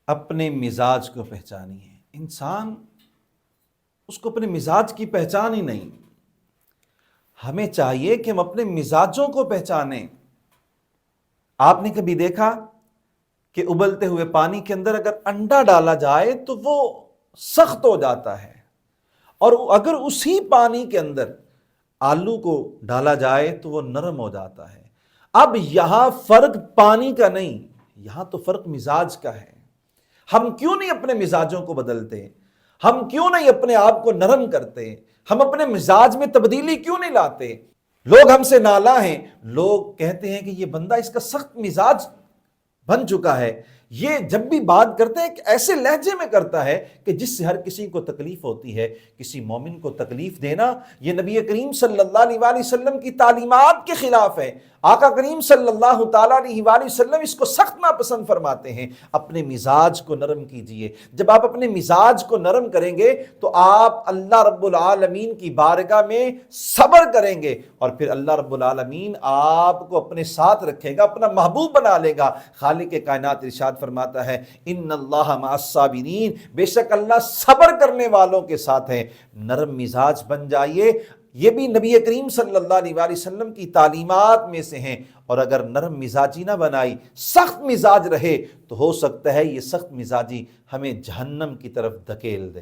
اپنے مزاج کو پہچانیے۔ انسان اس کو اپنے مزاج کی پہچان ہی نہیں۔ ہمیں چاہیے کہ ہم اپنے مزاجوں کو پہچانیں۔ آپ نے کبھی دیکھا کہ ابلتے ہوئے پانی کے اندر اگر انڈا ڈالا جائے تو وہ سخت ہو جاتا ہے، اور اگر اسی پانی کے اندر آلو کو ڈالا جائے تو وہ نرم ہو جاتا ہے۔ اب یہاں فرق پانی کا نہیں، یہاں تو فرق مزاج کا ہے۔ ہم کیوں نہیں اپنے مزاجوں کو بدلتے؟ ہم کیوں نہیں اپنے آپ کو نرم کرتے؟ ہم اپنے مزاج میں تبدیلی کیوں نہیں لاتے؟ لوگ ہم سے نالاں ہیں، لوگ کہتے ہیں کہ یہ بندہ اس کا سخت مزاج بن چکا ہے، یہ جب بھی بات کرتے ہیں ایسے لہجے میں کرتا ہے کہ جس سے ہر کسی کو تکلیف ہوتی ہے۔ کسی مومن کو تکلیف دینا یہ نبی کریم صلی اللہ علیہ وآلہ وسلم کی تعلیمات کے خلاف ہے۔ آقا کریم صلی اللہ تعالیٰ علیہ وآلہ وسلم اس کو سخت ناپسند فرماتے ہیں۔ اپنے مزاج کو نرم کیجئے۔ جب آپ اپنے مزاج کو نرم کریں گے تو آپ اللہ رب العالمین کی بارگاہ میں صبر کریں گے، اور پھر اللہ رب العالمین آپ کو اپنے ساتھ رکھے گا، اپنا محبوب بنا لے گا۔ خالق کائنات ارشاد فرماتا ہے ان اللہ مع الصابرین، بے شک اللہ صبر کرنے والوں کے ساتھ ہے۔ نرم مزاج بن جائیے، یہ بھی نبی کریم صلی اللہ علیہ وآلہ وسلم کی تعلیمات میں سے ہیں۔ اور اگر نرم مزاجی نہ بنائی، سخت مزاج رہے، تو ہو سکتا ہے یہ سخت مزاجی ہمیں جہنم کی طرف دھکیل دے۔